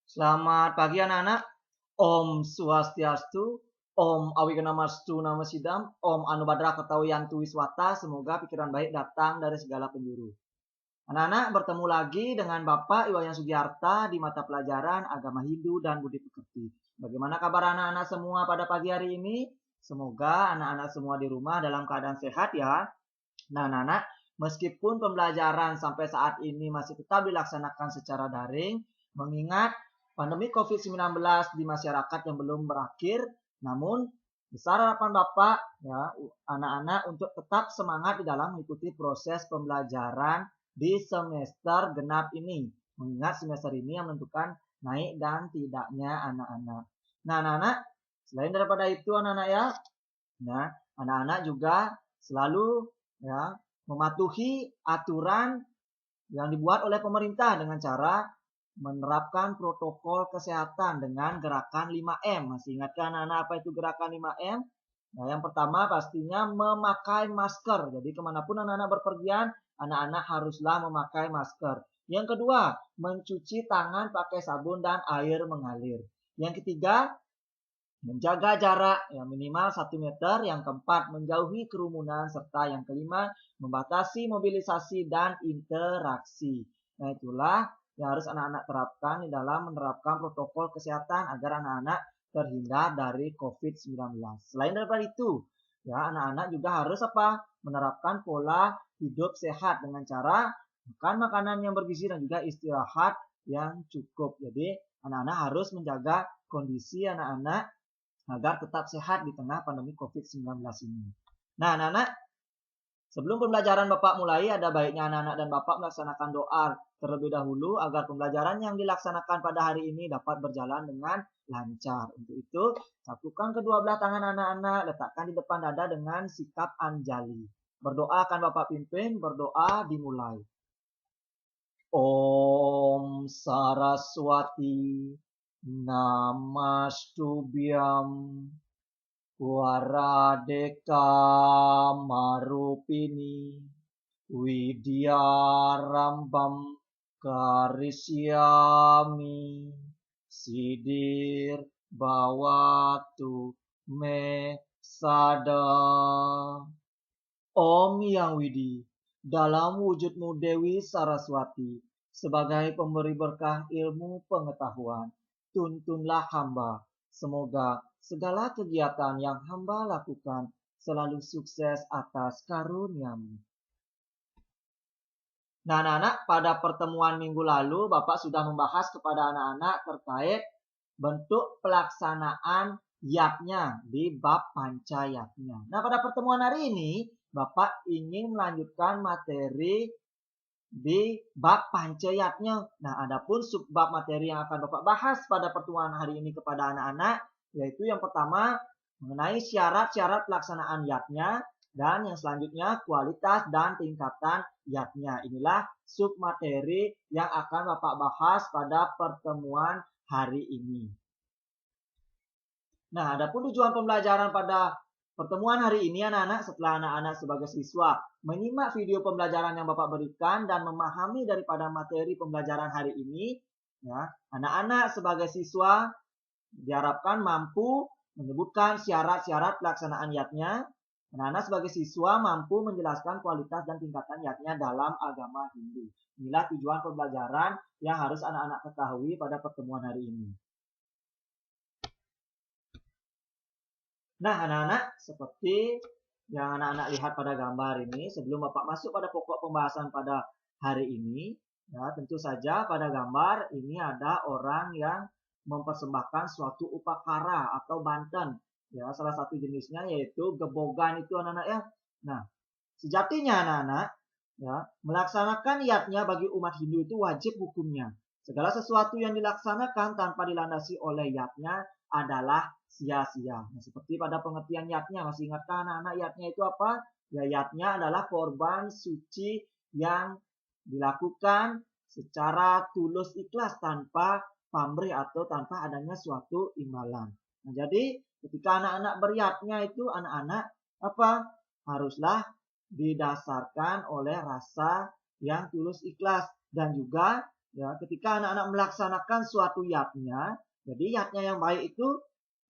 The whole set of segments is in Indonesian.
Selamat pagi anak-anak. Om Swastiastu, Om Awiganamastu Namo Sidam, Om Anubhadra Katawiyantu Wiswata. Semoga pikiran baik datang dari segala penjuru. Anak-anak, bertemu lagi dengan Bapak Iwayan Sugiarta di mata pelajaran Agama Hindu dan Budi Pekerti. Bagaimana kabar anak-anak semua pada pagi hari ini? Semoga anak-anak semua di rumah dalam keadaan sehat ya. Nah, anak-anak, meskipun pembelajaran sampai saat ini masih tetap dilaksanakan secara daring, mengingat pandemi COVID-19 di masyarakat yang belum berakhir, namun besar harapan Bapak ya, anak-anak untuk tetap semangat di dalam mengikuti proses pembelajaran di semester genap ini. Mengingat semester ini yang menentukan naik dan tidaknya anak-anak. Nah, anak-anak, selain daripada itu anak-anak ya, nah, anak-anak juga selalu ya mematuhi aturan yang dibuat oleh pemerintah dengan cara menerapkan protokol kesehatan dengan gerakan 5M. Masih ingatkah anak-anak apa itu gerakan 5M? Nah, yang pertama pastinya memakai masker. Jadi kemanapun anak-anak berpergian, anak-anak haruslah memakai masker. Yang kedua, mencuci tangan pakai sabun dan air mengalir. Yang ketiga, menjaga jarak yang minimal 1 meter. Yang keempat, menjauhi kerumunan. Serta yang kelima, membatasi mobilisasi dan interaksi. Nah, itulah yang harus anak-anak terapkan di dalam menerapkan protokol kesehatan agar anak-anak terhindar dari COVID-19. Selain daripada itu, ya anak-anak juga harus apa? Menerapkan pola hidup sehat dengan cara makan makanan yang bergizi dan juga istirahat yang cukup. Jadi, anak-anak harus menjaga kondisi anak-anak agar tetap sehat di tengah pandemi COVID-19 ini. Nah, anak-anak, sebelum pembelajaran Bapak mulai, ada baiknya anak-anak dan Bapak melaksanakan doa terlebih dahulu agar pembelajaran yang dilaksanakan pada hari ini dapat berjalan dengan lancar. Untuk itu, satukan kedua belah tangan anak-anak, letakkan di depan dada dengan sikap anjali. Berdoa akan Bapak pimpin, berdoa dimulai. Om Saraswati Namastubhyam Waradeka Marupini Widyarambam Karisyami Sidir Bawatu Me Sada. Om Yang Widi, dalam wujudmu Dewi Saraswati, sebagai pemberi berkah ilmu pengetahuan, tuntunlah hamba. Semoga segala kegiatan yang hamba lakukan selalu sukses atas karuniamu. Nah, anak-anak, pada pertemuan minggu lalu, Bapak sudah membahas kepada anak-anak terkait bentuk pelaksanaan yatnya di bab panca yatnya. Nah, pada pertemuan hari ini, Bapak ingin melanjutkan materi di bab pancayatnya. Nah, adapun subbab materi yang akan Bapak bahas pada pertemuan hari ini kepada anak-anak, yaitu yang pertama mengenai syarat-syarat pelaksanaan yatnya, dan yang selanjutnya kualitas dan tingkatan yatnya. Inilah submateri yang akan Bapak bahas pada pertemuan hari ini. Nah, adapun tujuan pembelajaran pada pertemuan hari ini anak-anak, setelah anak-anak sebagai siswa menyimak video pembelajaran yang Bapak berikan dan memahami daripada materi pembelajaran hari ini, ya, anak-anak sebagai siswa diharapkan mampu menyebutkan syarat-syarat pelaksanaan yatnya. Anak-anak sebagai siswa mampu menjelaskan kualitas dan tingkatan yatnya dalam agama Hindu. Inilah tujuan pembelajaran yang harus anak-anak ketahui pada pertemuan hari ini. Nah, anak-anak, seperti yang anak-anak lihat pada gambar ini, sebelum Bapak masuk pada pokok pembahasan pada hari ini, ya, tentu saja pada gambar ini ada orang yang mempersembahkan suatu upakara atau banten. Ya, salah satu jenisnya yaitu gebogan itu anak-anak ya. Nah, sejatinya anak-anak, ya, melaksanakan yatnya bagi umat Hindu itu wajib hukumnya. Segala sesuatu yang dilaksanakan tanpa dilandasi oleh yatnya adalah sia-sia. Nah, seperti pada pengertian yatnya, masih ingatkah anak-anak yatnya itu apa? Ya, yatnya adalah korban suci yang dilakukan secara tulus ikhlas tanpa pamrih atau tanpa adanya suatu imbalan. Nah, jadi ketika anak-anak beryatnya itu anak-anak apa? Haruslah didasarkan oleh rasa yang tulus ikhlas dan juga ya ketika anak-anak melaksanakan suatu yatnya, jadi yatnya yang baik itu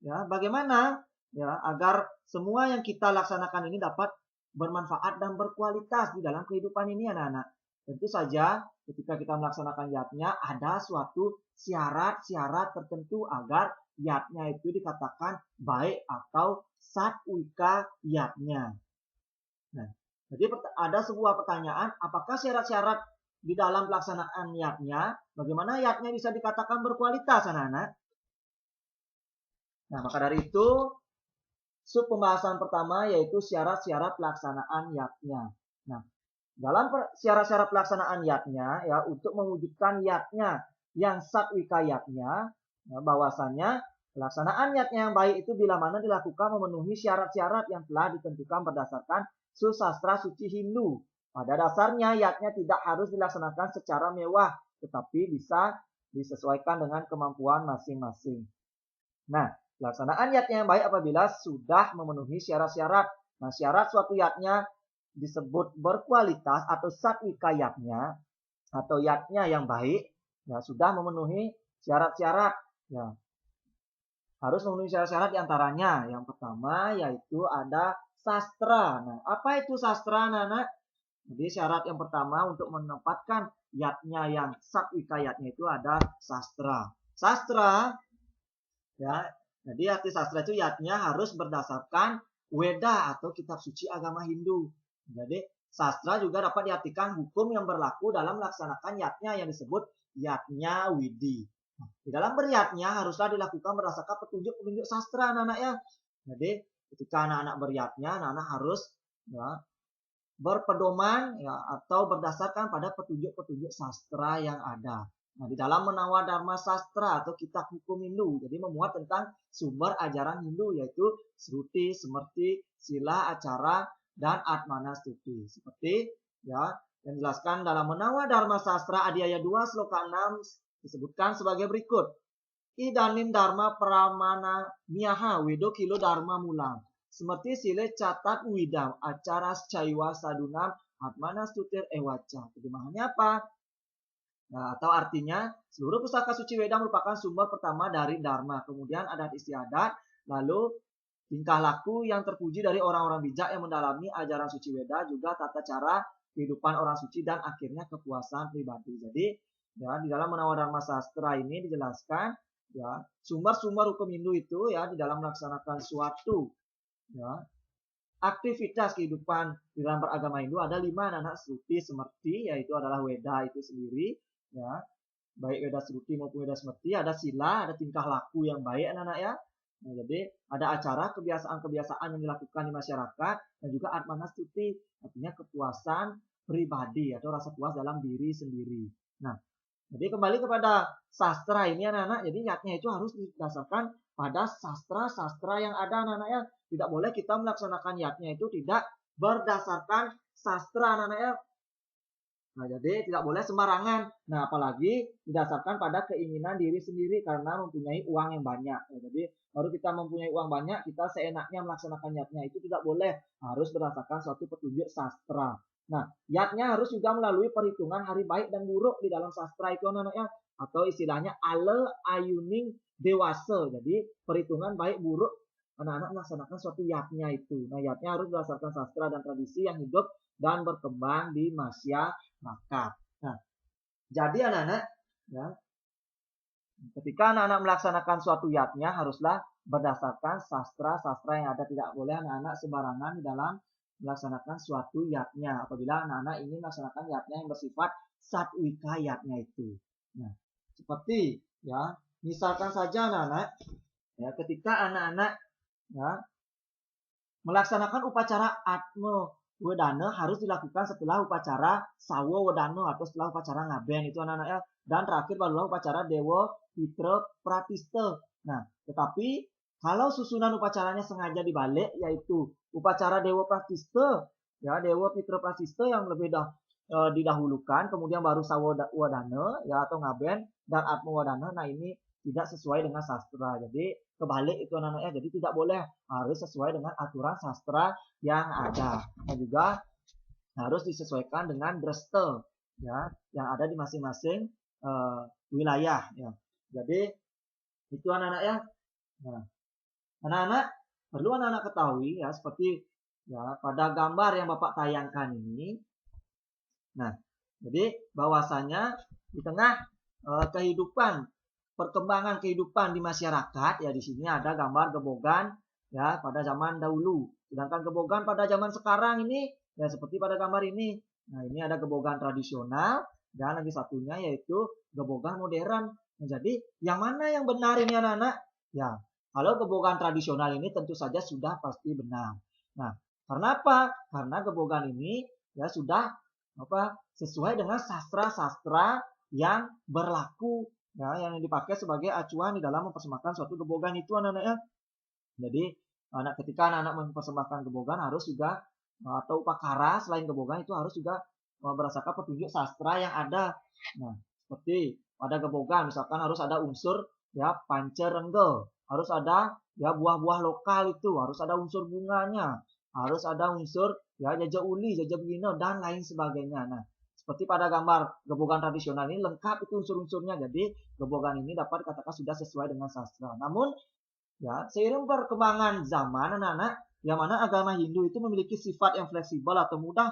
ya bagaimana ya agar semua yang kita laksanakan ini dapat bermanfaat dan berkualitas di dalam kehidupan ini anak-anak. Tentu saja ketika kita melaksanakan yatnya ada suatu syarat-syarat tertentu agar yatnya itu dikatakan baik atau satwika yatnya. Nah, jadi ada sebuah pertanyaan, apakah syarat-syarat di dalam pelaksanaan yatnya, bagaimana yatnya bisa dikatakan berkualitas anak-anak? Nah, maka dari itu sub pembahasan pertama yaitu syarat-syarat pelaksanaan yatnya. Nah, dalam syarat-syarat pelaksanaan yatnya ya untuk mewujudkan yatnya yang satwika yatnya, ya, bahwasanya pelaksanaan yatnya yang baik itu bila mana dilakukan memenuhi syarat-syarat yang telah ditentukan berdasarkan susastra suci Hindu. Pada dasarnya yatnya tidak harus dilaksanakan secara mewah, tetapi bisa disesuaikan dengan kemampuan masing-masing. Nah, pelaksanaan yatnya yang baik apabila sudah memenuhi syarat-syarat. Nah, syarat suatu yatnya disebut berkualitas atau satwika yatnya atau yatnya yang baik ya sudah memenuhi syarat-syarat ya. Harus memenuhi syarat-syarat diantaranya yang pertama yaitu ada sastra. Nah, apa itu sastra, anak-anak? Jadi syarat yang pertama untuk menempatkan yatnya yang satwika yatnya itu ada sastra. Sastra ya. Jadi arti sastra itu yatnya harus berdasarkan Weda atau kitab suci agama Hindu. Jadi sastra juga dapat diartikan hukum yang berlaku dalam melaksanakan yatnya yang disebut yatnya widi. Nah, di dalam beryatnya haruslah dilakukan berdasarkan petunjuk-petunjuk sastra anak-anak ya. Jadi ketika anak-anak beryatnya, anak-anak harus ya, berpedoman ya, atau berdasarkan pada petunjuk-petunjuk sastra yang ada. Nah, di dalam Menawa Dharma Sastra atau kitab hukum Hindu, jadi memuat tentang sumber ajaran Hindu yaitu Sruti, Smrti, Sila, Acara, dan Atmana Stuti. Seperti ya yang dijelaskan dalam Menawa Dharma Sastra Adhyaya 2 Sloka 6 disebutkan sebagai berikut. Idanim Dharma Pramana Miyaha Wedo Kilo Dharma Mulang. Seperti sile catat widam acara caiwa sadunam atmana stutir ewaca. Terjemahannya apa? Nah, atau artinya seluruh pusaka suci Weda merupakan sumber pertama dari Dharma. Kemudian adat istiadat, lalu tingkah laku yang terpuji dari orang-orang bijak yang mendalami ajaran suci Weda, juga tata cara kehidupan orang suci dan akhirnya kepuasan pribadi. Jadi ya di dalam Menawa Dharma Sastra ini dijelaskan ya sumber-sumber hukum Hindu itu ya di dalam melaksanakan suatu ya aktivitas kehidupan di dalam beragama Hindu ada 5 anak-anak Sruti Smrti yaitu adalah Weda itu sendiri ya baik Weda Sruti maupun Weda Smrti, ada sila, ada tingkah laku yang baik anak-anak ya. Nah, jadi ada acara kebiasaan-kebiasaan yang dilakukan di masyarakat dan juga atmana stuti artinya kepuasan pribadi atau rasa puas dalam diri sendiri. Nah, jadi kembali kepada sastra ini anak-anak, jadi yatnya itu harus didasarkan pada sastra-sastra yang ada anak-anak ya. Tidak boleh kita melaksanakan yatnya itu tidak berdasarkan sastra anak-anak ya. Nah, jadi tidak boleh sembarangan. Nah, apalagi didasarkan pada keinginan diri sendiri karena mempunyai uang yang banyak. Nah, jadi baru kita mempunyai uang banyak, kita seenaknya melaksanakan yatnya itu tidak boleh. Harus berdasarkan suatu petunjuk sastra. Nah, yatnya harus juga melalui perhitungan hari baik dan buruk di dalam sastra itu anak-anaknya. Atau istilahnya ale ayuning dewasa. Jadi perhitungan baik buruk anak-anak melaksanakan suatu yatnya itu. Nah, yatnya harus berdasarkan sastra dan tradisi yang hidup dan berkembang di masyarakat. Nah, jadi anak-anak, ya, ketika anak-anak melaksanakan suatu yatnya haruslah berdasarkan sastra-sastra yang ada. Tidak boleh anak-anak sembarangan di dalam melaksanakan suatu yatnya. Apabila anak-anak ingin melaksanakan yatnya yang bersifat satwika yatnya itu. Nah, seperti ya, misalkan saja anak-anak, ya, ketika anak-anak ya, melaksanakan upacara Atma Wedana harus dilakukan setelah upacara Sawo Wedana atau setelah upacara Ngaben itu anak-anak ya. Dan terakhir barulah upacara Dewa Pitra Pratista. Nah, tetapi kalau susunan upacaranya sengaja dibalik yaitu upacara Dewa Pratista ya Dewa Pitra Pratista yang lebih didahulukan kemudian baru Sawo Wedana ya atau Ngaben dan Atma Wedana. Nah, ini tidak sesuai dengan sastra. Jadi kebalik itu anak-anaknya. Jadi tidak boleh, harus sesuai dengan aturan sastra yang ada. Dan juga harus disesuaikan dengan dresta ya yang ada di masing-masing wilayah ya. Jadi itu anak-anak ya. Nah, anak-anak perlu anak-anak ketahui ya seperti ya pada gambar yang Bapak tayangkan ini. Nah, jadi bahwasanya di tengah kehidupan perkembangan kehidupan di masyarakat ya di sini ada gambar gebogan ya pada zaman dahulu. Sedangkan gebogan pada zaman sekarang ini ya seperti pada gambar ini. Nah, ini ada gebogan tradisional dan lagi satunya yaitu gebogan modern. Nah, jadi yang mana yang benar ini anak-anak? Ya, kalau gebogan tradisional ini tentu saja sudah pasti benar. Nah, karena apa? Karena gebogan ini ya sudah sesuai dengan sastra-sastra yang berlaku ya yang dipakai sebagai acuan di dalam mempersembahkan suatu gebogan itu anak-anak ya. Jadi ketika anak-anak mempersembahkan gebogan harus juga atau upacara selain gebogan itu harus juga berdasarkan petunjuk sastra yang ada. Nah, seperti pada gebogan misalkan harus ada unsur ya pancerenggel, harus ada ya buah-buah lokal itu, harus ada unsur bunganya, harus ada unsur ya jajah uli, jajah begino dan lain sebagainya. Nah, seperti pada gambar gebogan tradisional ini lengkap itu unsur-unsurnya. Jadi gebogan ini dapat dikatakan sudah sesuai dengan sastra. Namun ya, seiring perkembangan zaman anak-anak, yang mana agama Hindu itu memiliki sifat yang fleksibel atau mudah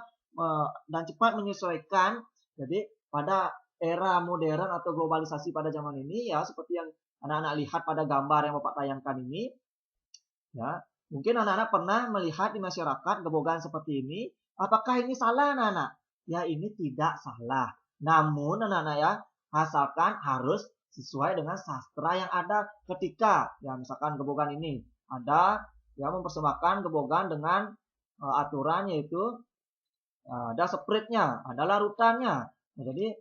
dan cepat menyesuaikan. Jadi pada era modern atau globalisasi pada zaman ini ya seperti yang anak-anak lihat pada gambar yang Bapak tayangkan ini, ya mungkin anak-anak pernah melihat di masyarakat gebogan seperti ini. Apakah ini salah anak-anak? Ya ini tidak salah. Namun anak-anak ya asalkan harus sesuai dengan sastra yang ada ketika ya misalkan gebogan ini ada ya mempersembahkan gebogan dengan aturan yaitu ada spritnya, ada larutannya. Nah, jadi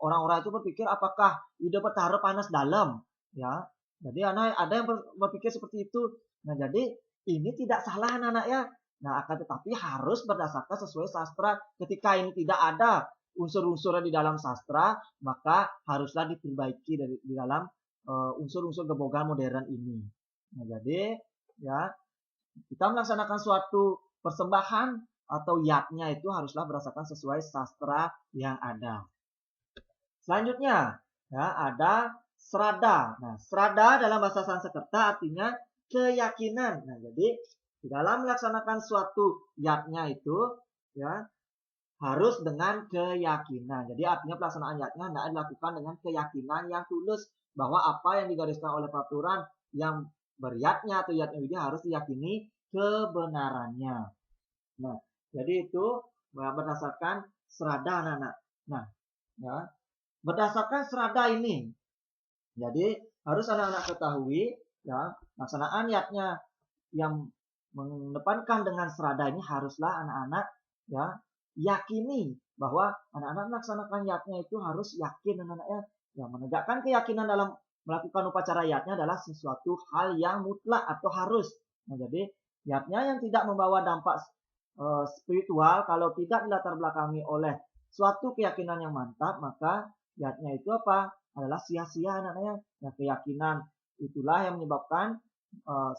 orang-orang itu berpikir apakah ide bertaruh panas dalam ya. Jadi anak ada yang berpikir seperti itu. Nah, jadi ini tidak salah anak-anak ya. Nah, akan tetapi harus berdasarkan sesuai sastra. Ketika ini tidak ada unsur-unsurnya di dalam sastra, maka haruslah diperbaiki di dalam unsur-unsur gebogan modern ini. Nah, jadi ya kita melaksanakan suatu persembahan atau yatnya itu haruslah berdasarkan sesuai sastra yang ada. Selanjutnya ya ada srada. Nah, srada dalam bahasa Sanskerta artinya keyakinan. Nah, jadi di dalam melaksanakan suatu yatnya itu ya harus dengan keyakinan. Jadi artinya pelaksanaan yatnya tidak dilakukan dengan keyakinan yang tulus bahwa apa yang digariskan oleh peraturan yang beryatnya atau yatnya ini harus diyakini kebenarannya. Nah, jadi itu berdasarkan serada anak-anak. Nah, ya, berdasarkan serada ini, jadi harus anak-anak ketahui ya pelaksanaan yatnya yang mengedepankan dengan serada ini haruslah anak-anak ya yakini bahwa anak-anak melaksanakan yatnya itu harus yakin anak-anaknya ya menegakkan keyakinan dalam melakukan upacara yatnya adalah sesuatu hal yang mutlak atau harus. Nah, jadi yatnya yang tidak membawa dampak spiritual kalau tidak dilatar belakangi oleh suatu keyakinan yang mantap maka yatnya itu apa adalah sia-sia anak-anaknya. Nah, keyakinan itulah yang menyebabkan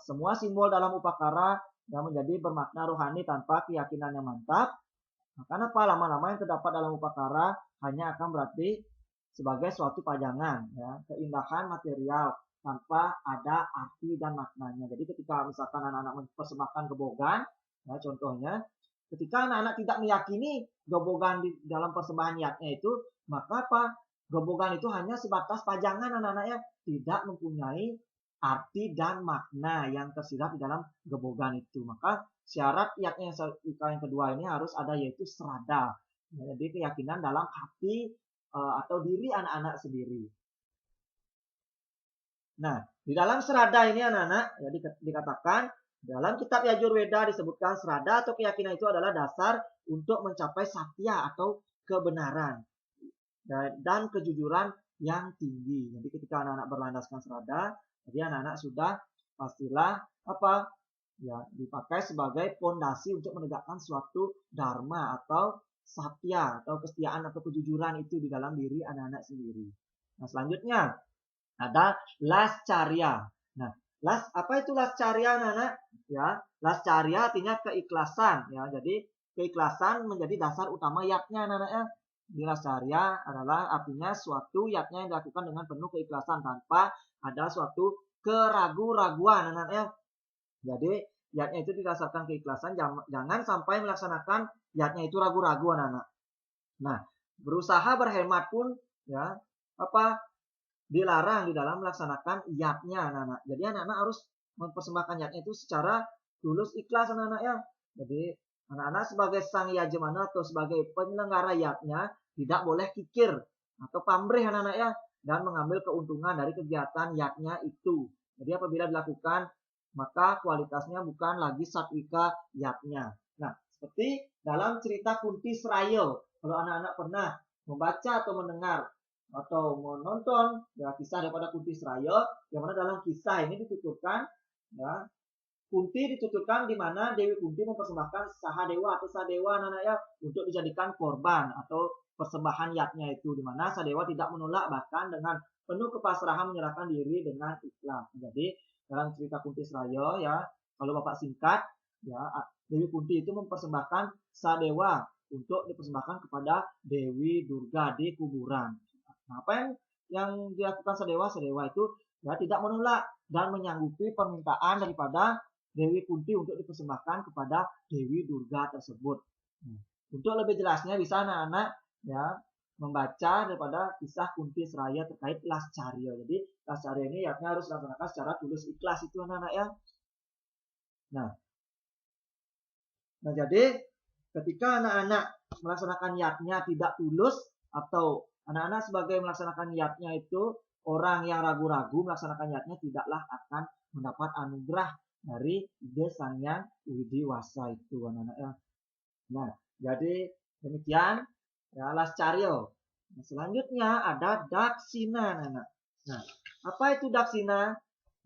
semua simbol dalam upacara yang menjadi bermakna rohani tanpa keyakinan yang mantap. Maka apa lama-lama yang terdapat dalam upacara hanya akan berarti sebagai suatu pajangan, ya, keindahan material tanpa ada arti dan maknanya. Jadi ketika misalkan anak-anak mempersembahkan gebogan, ya, contohnya, ketika anak-anak tidak meyakini gebogan di dalam persembahan yatnya itu, maka apa? Gebogan itu hanya sebatas pajangan anak-anaknya, tidak mempunyai arti dan makna yang tersirat di dalam gebogan itu. Maka syarat yatnya yang kedua ini harus ada yaitu serada. Jadi keyakinan dalam hati atau diri anak-anak sendiri. Nah, di dalam serada ini anak-anak ya dikatakan dalam kitab Yajurveda disebutkan serada atau keyakinan itu adalah dasar untuk mencapai satya atau kebenaran dan kejujuran yang tinggi. Jadi ketika anak-anak berlandaskan serada, jadi anak-anak sudah pastilah apa? Ya, dipakai sebagai fondasi untuk menegakkan suatu dharma atau satya atau kesetiaan atau kejujuran itu di dalam diri anak-anak sendiri. Nah, selanjutnya ada lascarya. Nah, apa itu lascarya anak-anak? Ya, lascarya artinya keikhlasan ya. Jadi keikhlasan menjadi dasar utama yatnya anak-anak ya. Dinasarya adalah artinya suatu yatnya yang dilakukan dengan penuh keikhlasan tanpa ada suatu keraguan-raguan anak-anak. Jadi yatnya itu didasarkan keikhlasan, jangan sampai melaksanakan yatnya itu ragu-ragu anak-anak. Nah, berusaha berhemat pun ya dilarang di dalam melaksanakan yatnya anak-anak. Jadi anak-anak harus mempersembahkan yatnya itu secara tulus ikhlas anak-anak ya. Jadi anak-anak sebagai sang yajmana atau sebagai penyelenggara yatnya tidak boleh kikir atau pamrih anak-anak ya dan mengambil keuntungan dari kegiatan yatnya itu. Jadi apabila dilakukan maka kualitasnya bukan lagi satwika yatnya. Nah, seperti dalam cerita Kunti Serayo, kalau anak-anak pernah membaca atau mendengar atau menonton ya kisah daripada Kunti Serayo, yang mana dalam kisah ini dituturkan ya Kunti dituturkan di mana Dewi Kunti mempersembahkan Sahadewa atau Sadewa anak-anak ya untuk dijadikan korban atau persembahan yatnya itu, di mana Sadewa tidak menolak, bahkan dengan penuh kepasrahan menyerahkan diri dengan ikhlas. Jadi dalam cerita Kunti Serayo ya, kalau Bapak singkat ya, Dewi Kunti itu mempersembahkan Sadewa untuk dipersembahkan kepada Dewi Durga di kuburan. Nah, apa yang dilakukan Sadewa? Sadewa itu ya tidak menolak dan menyanggupi permintaan daripada Dewi Kunti untuk dipersembahkan kepada Dewi Durga tersebut. Untuk lebih jelasnya bisa anak-anak ya membaca daripada kisah Kunti Seraya terkait Lascarya. Jadi Lascarya ini ya harus dilaksanakan secara tulus ikhlas itu anak-anak ya. Nah, jadi ketika anak-anak melaksanakan yatnya tidak tulus atau anak-anak sebagai melaksanakan yatnya itu orang yang ragu-ragu melaksanakan yatnya tidaklah akan mendapat anugerah dari ide Sang Hyang Widiwasa itu anak-anak ya. Nah, jadi demikian ya Lascaryo. Nah, selanjutnya ada Daksina anak-anak. Nah, apa itu Daksina?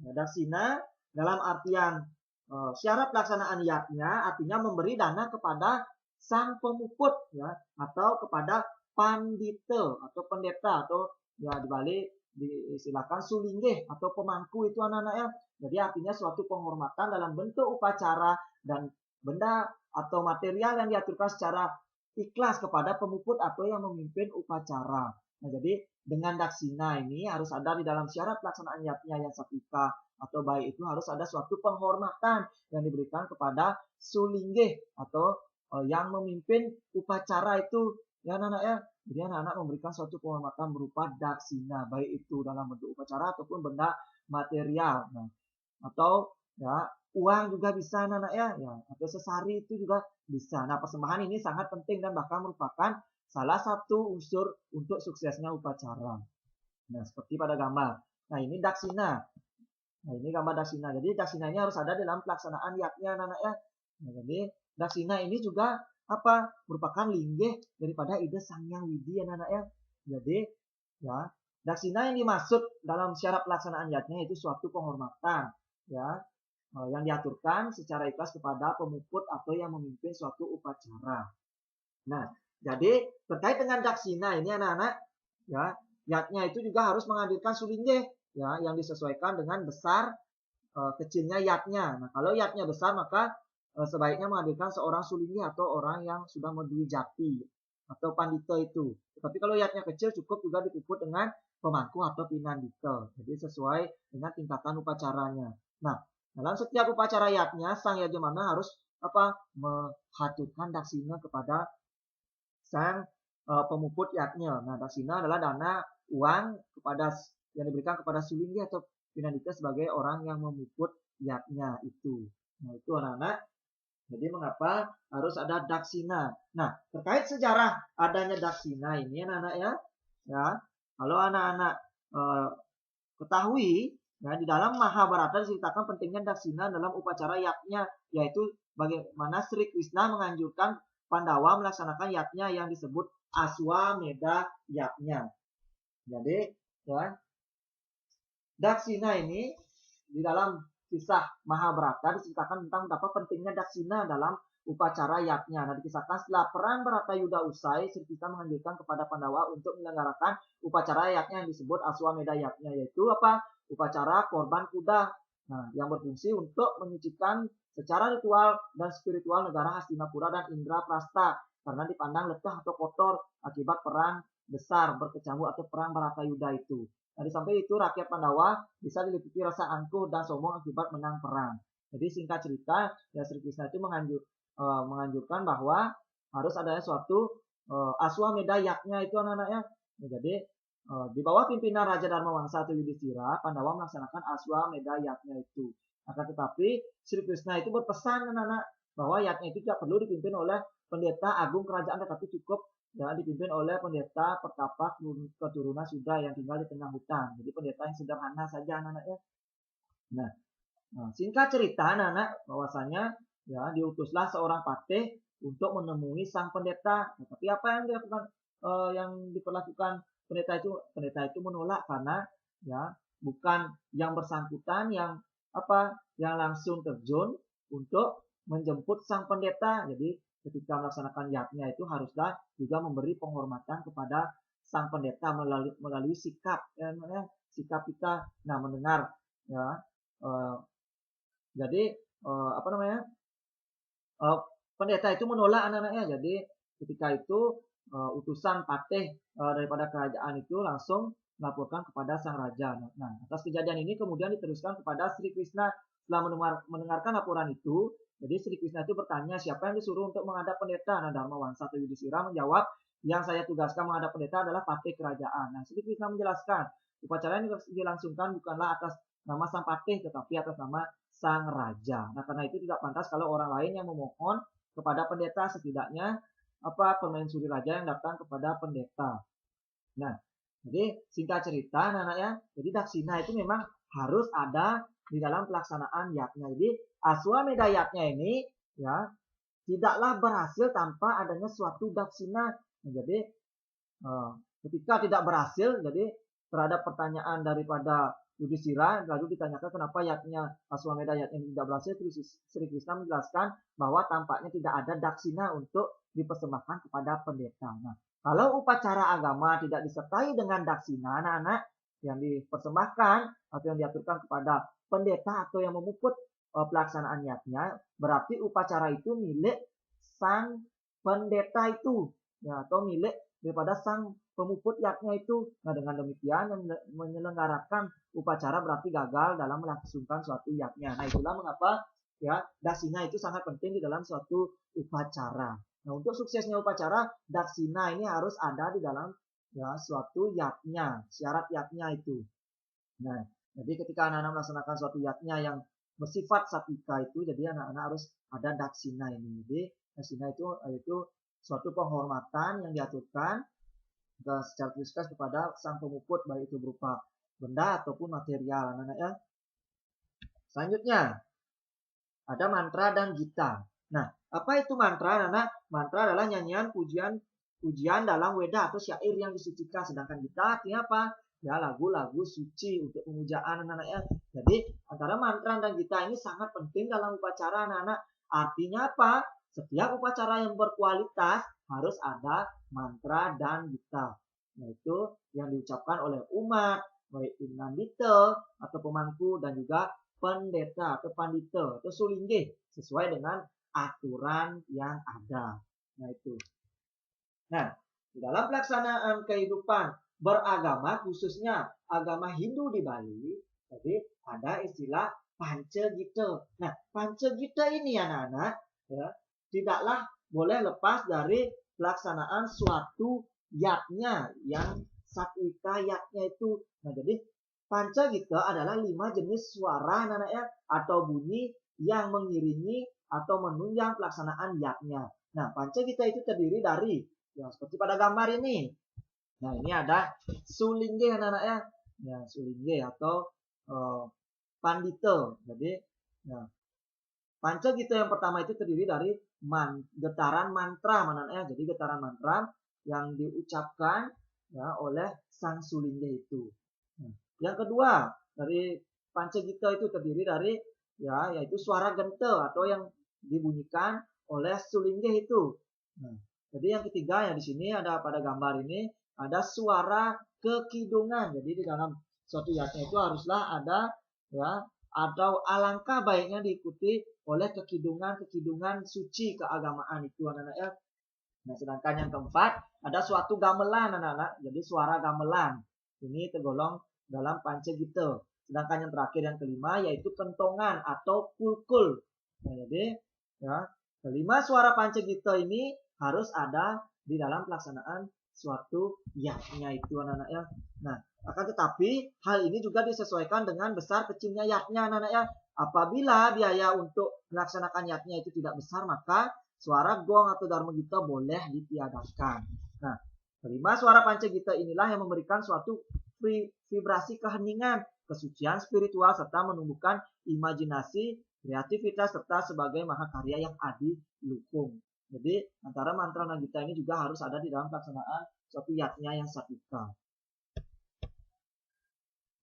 Nah, Daksina dalam artian syarat pelaksanaan yatnya artinya memberi dana kepada sang pemuput ya atau kepada pandita atau pendeta atau ya dibalik diistilahkan sulinggih atau pemangku itu anak-anak ya. Jadi artinya suatu penghormatan dalam bentuk upacara dan benda atau material yang diaturkan secara ikhlas kepada pemuput atau yang memimpin upacara. Nah, jadi dengan daksina ini harus ada di dalam syarat pelaksanaan yatnya yang satvika atau baik itu harus ada suatu penghormatan yang diberikan kepada sulinggih atau yang memimpin upacara itu ya anak-anak ya. Jadi anak-anak memberikan suatu penghormatan berupa daksina baik itu dalam bentuk upacara ataupun benda material. Nah, atau ya uang juga bisa anak-anak ya, atau sesari itu juga bisa. Nah, persembahan ini sangat penting dan bahkan merupakan salah satu unsur untuk suksesnya upacara. Nah, seperti pada gambar. Nah, ini daksina. Nah, ini gambar daksina. Jadi daksina ini harus ada dalam pelaksanaan yatnya anak-anak ya. Nah, jadi daksina ini juga apa? Merupakan linggih daripada ide Sang Hyang Widi anak-anak ya. Jadi ya, daksina yang dimaksud dalam syarat pelaksanaan yatnya itu suatu penghormatan ya yang diaturkan secara ikhlas kepada pemuput atau yang memimpin suatu upacara. Nah, jadi terkait dengan daksina ini anak-anak ya yatnya itu juga harus menghadirkan sulinggih ya yang disesuaikan dengan besar kecilnya yatnya. Nah, kalau yatnya besar maka sebaiknya menghadirkan seorang sulinggih atau orang yang sudah mendui jati atau pandita itu. Tapi kalau yatnya kecil cukup juga dipuput dengan pemangku atau pinandita. Jadi sesuai dengan tingkatan upacaranya. Nah, dalam setiap upacara yatnya sang yajmana harus menghaturkan daksina kepada sang pemuput yatnya. Nah, daksina adalah dana uang kepada yang diberikan kepada sulinggih atau pinandita sebagai orang yang memuput yatnya itu. Nah, itu anak-anak. Jadi mengapa harus ada daksina? Nah, terkait sejarah adanya daksina ini anak-anak ya. Ya, kalau anak-anak ketahui ya di dalam Mahabharata diceritakan pentingnya daksina dalam upacara yatnya, yaitu bagaimana Sri Krishna menganjurkan Pandawa melaksanakan yatnya yang disebut Aswamedha yatnya. Jadi, ya, daksina ini di dalam kisah Mahabharata diceritakan tentang betapa pentingnya daksina dalam upacara yatnya. Nah, dikisahkan setelah perang Bharatayuda usai, Sri Krishna menganjurkan kepada Pandawa untuk menyelenggarakan upacara yatnya yang disebut Aswamedha yatnya, yaitu apa? Upacara korban kuda. Nah, yang berfungsi untuk menyucikan secara ritual dan spiritual negara Hastinapura dan Indraprastha karena dipandang letah atau kotor akibat perang besar berkecamuk atau perang Bharatayuddha itu. Nah, di samping itu rakyat Pandawa bisa diliputi rasa angkuh dan sombong akibat menang perang. Jadi singkat cerita, ya Sri Krishna itu menganjurkan bahwa harus adanya suatu Aswamedha Yagna itu anak-anaknya. Nah, jadi di bawah pimpinan Raja Dharmawangsa atau Yudhistira, Pandawa melaksanakan Aswamedha Yagna itu. Akan tetapi Sri Krishna itu berpesan anak-anak bahwa yagna itu tidak perlu dipimpin oleh pendeta agung kerajaan, tetapi cukup ya dipimpin oleh pendeta pertapa keturunan Sudha yang tinggal di tengah hutan. Jadi pendeta yang sederhana saja anak-anaknya. Nah, singkat cerita anak-anak bahwasanya ya diutuslah seorang patih untuk menemui sang pendeta. Nah, tapi apa yang dilakukan yang diperlakukan pendeta itu menolak karena ya bukan yang bersangkutan yang yang langsung terjun untuk menjemput sang pendeta. Jadi ketika melaksanakan yagna itu haruslah juga memberi penghormatan kepada sang pendeta melalui sikap ya, sikap kita mendengar ya jadi pendeta itu menolak anak-anaknya. Jadi ketika itu utusan patih daripada kerajaan itu langsung melaporkan kepada sang raja. Nah, atas kejadian ini kemudian diteruskan kepada Sri Krishna. Setelah mendengarkan laporan itu, jadi Sri Krishna itu bertanya siapa yang disuruh untuk menghadap pendeta. Nah, Dharmawangsa atau Yudhistira menjawab, yang saya tugaskan menghadap pendeta adalah patih kerajaan. Nah, Sri Krishna menjelaskan, upacara yang dilangsungkan bukanlah atas nama sang patih, tetapi atas nama sang raja. Nah, karena itu tidak pantas kalau orang lain yang memohon kepada pendeta, setidaknya permaisuri raja yang datang kepada pendeta. Nah, jadi singkat cerita anak-anak ya, jadi daksina itu memang harus ada di dalam pelaksanaan yagna. Jadi Aswamedha Yagna ini ya tidaklah berhasil tanpa adanya suatu daksina. Nah, jadi ketika tidak berhasil, jadi terhadap pertanyaan daripada Yudhistira lalu ditanyakan kenapa yagna Aswamedha Yagna ini tidak berhasil, Sri Krishna menjelaskan bahwa tampaknya tidak ada daksina untuk dipersembahkan kepada pendeta. Nah, kalau upacara agama tidak disertai dengan daksina anak-anak yang dipersembahkan atau yang diaturkan kepada pendeta atau yang memuput pelaksanaan yagna, berarti upacara itu milik sang pendeta itu ya, atau milik daripada sang pemuput yagna itu. Nah, dengan demikian yang menyelenggarakan upacara berarti gagal dalam melangsungkan suatu yagna. Nah, itulah mengapa ya daksina itu sangat penting di dalam suatu upacara. Nah, untuk suksesnya upacara, daksina ini harus ada di dalam ya suatu yagna, syarat yagna itu. Nah, jadi ketika anak-anak melaksanakan suatu yagna yang bersifat satvika itu, jadi anak-anak harus ada daksina ini. Jadi daksina itu suatu penghormatan yang diaturkan secara khusus kepada sang pemuput, baik itu berupa benda ataupun material anak-anak ya. Selanjutnya ada mantra dan gita. Nah, apa itu mantra anak-anak? Mantra adalah nyanyian pujian dalam weda atau syair yang disucikan, sedangkan gita artinya apa? Ya lagu-lagu suci untuk pemujaan anak-anak ya. Jadi antara mantra dan gita ini sangat penting dalam upacara anak-anak. Artinya apa? Setiap upacara yang berkualitas harus ada mantra dan gita. Yaitu yang diucapkan oleh umat, baik Nandita atau pemangku dan juga pendeta atau pandita atau sulingge sesuai dengan aturan yang ada. Nah itu. Nah, di dalam pelaksanaan kehidupan beragama khususnya agama Hindu di Bali, jadi ada istilah Pancagita. Nah, Pancagita ini anak-anak ya, tidaklah boleh lepas dari pelaksanaan suatu yagna yang satvika yagna itu. Nah, jadi Pancagita adalah 5 jenis suara anak-anak ya, atau bunyi yang mengiringi atau menunjang pelaksanaan yagna. Nah, Pancagita itu terdiri dari ya seperti pada gambar ini. Nah, ini ada sulingge anak-anak ya. Ya, sulingge atau pandita. Jadi, nah, Pancagita yang pertama itu terdiri dari getaran mantra anak-anak ya. Jadi getaran mantra yang diucapkan ya oleh sang sulingge itu. Nah, yang kedua, dari Pancagita itu terdiri dari ya yaitu suara genta atau yang dibunyikan oleh sulingge itu. Nah, jadi yang ketiga ya di sini ada pada gambar ini ada suara kekidungan. Jadi di dalam suatu yagna itu haruslah ada ya atau alangkah baiknya diikuti oleh kekidungan suci keagamaan itu anak-anak ya. Nah, sedangkan yang keempat ada suatu gamelan anak-anak. Jadi suara gamelan. Ini tergolong dalam pancegita. Sedangkan yang terakhir yang kelima yaitu kentongan atau kulkul. Nah, jadi ya, kelima suara pancegita ini harus ada di dalam pelaksanaan suatu yaknya itu anak-anak ya. Nah, akan tetapi hal ini juga disesuaikan dengan besar kecilnya yaknya anak-anak ya. Apabila biaya untuk melaksanakan yaknya itu tidak besar, maka suara gong atau darmagita boleh ditiadakan. Nah, kelima suara pancegita inilah yang memberikan suatu vibrasi keheningan, kesucian spiritual, serta menumbuhkan imajinasi, kreativitas, serta sebagai mahakarya yang adiluhung. Jadi antara mantra nagita ini juga harus ada di dalam pelaksanaan suatu yatnya yang satvika.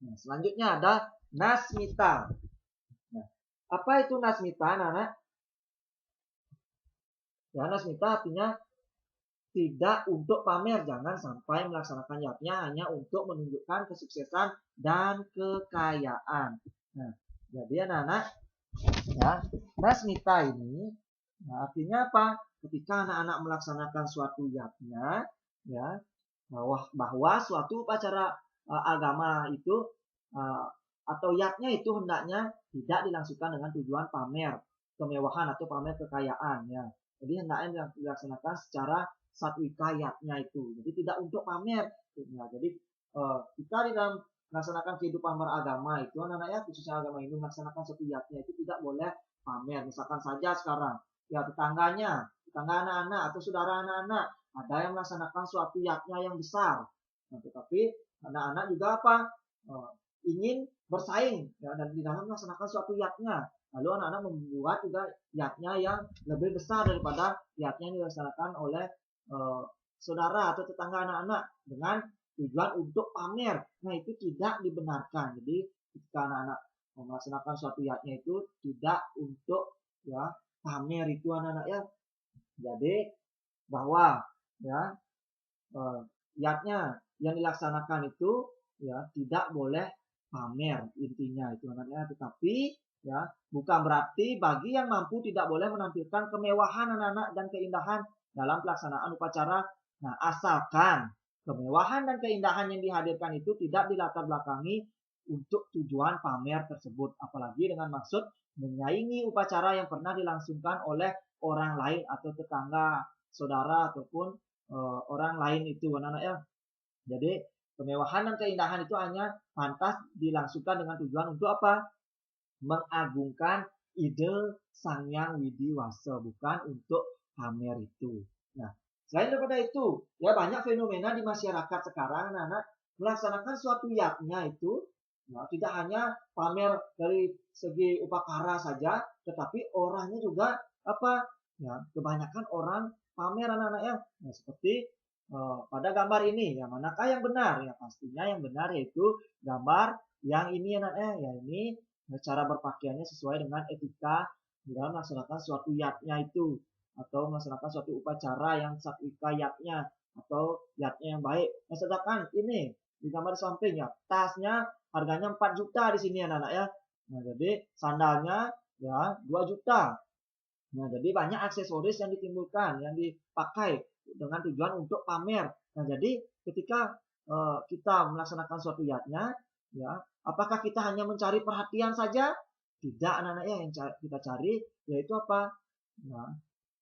Nah, selanjutnya ada nasmita. Nah, apa itu nasmita, anak-anak? Ya, nasmita artinya tidak untuk pamer, jangan sampai melaksanakan yatnya hanya untuk menunjukkan kesuksesan dan kekayaan. Nah, jadi anak-anak ya, nasmita ini nah, artinya apa? Ketika anak-anak melaksanakan suatu yatnya ya, bahwa suatu upacara agama itu atau yatnya itu hendaknya tidak dilangsungkan dengan tujuan pamer kemewahan atau pamer kekayaan ya. Jadi hendaknya dilaksanakan secara satwika yatnya itu. Jadi tidak untuk pamer. Ya, jadi kita di dalam melaksanakan kehidupan beragama itu anak-anak ya, khususnya agama Hindu melaksanakan suatu yatnya itu tidak boleh pamer. Misalkan saja sekarang ya tetangga anak-anak atau saudara anak-anak ada yang melaksanakan suatu yatnya yang besar. Nah, tetapi anak-anak juga apa? Ingin bersaing ya, dan di dalam melaksanakan suatu yatnya. Lalu anak-anak membuat juga yatnya yang lebih besar daripada yatnya yang dilaksanakan oleh saudara atau tetangga anak-anak dengan tujuan untuk pamer. Nah, itu tidak dibenarkan. Jadi ketika anak-anak melaksanakan suatu yatnya itu tidak untuk ya pamer itu anak-anak ya. Jadi bahwa ya yatnya yang dilaksanakan itu ya tidak boleh pamer intinya itu anaknya, tetapi ya bukan berarti bagi yang mampu tidak boleh menampilkan kemewahan anak-anak dan keindahan dalam pelaksanaan upacara. Nah, asalkan kemewahan dan keindahan yang dihadirkan itu tidak dilatar belakangi untuk tujuan pamer tersebut, apalagi dengan maksud menyaingi upacara yang pernah dilangsungkan oleh orang lain atau tetangga, saudara ataupun orang lain itu anak-anak ya. Jadi kemewahan dan keindahan itu hanya pantas dilangsungkan dengan tujuan untuk apa? Mengagungkan ide Sang Hyang Widiwasa, bukan untuk pamer itu. Nah, selain daripada itu, ya banyak fenomena di masyarakat sekarang anak-anak melaksanakan suatu yatnya itu ya, tidak hanya pamer dari segi upakara saja, tetapi orangnya juga apa? Ya, kebanyakan orang pamer anak-anak ya. Nah, seperti pada gambar ini, yang manakah yang benar? Ya pastinya yang benar yaitu gambar yang ini anaknya, ya ini cara berpakaiannya sesuai dengan etika di dalam melaksanakan suatu yatnya itu, atau melaksanakan suatu upacara yang satwika yatnya atau yatnya yang baik. Nah, sedangkan ini di gambar samping ya, tasnya harganya 4 juta di sini anak-anak ya. Nah, jadi sandalnya ya 2 juta. Nah, jadi banyak aksesoris yang ditimbulkan, yang dipakai dengan tujuan untuk pamer. Nah, jadi ketika kita melaksanakan suatu yatnya, ya, apakah kita hanya mencari perhatian saja? Tidak, anak-anak ya, yang kita cari yaitu apa? Nah,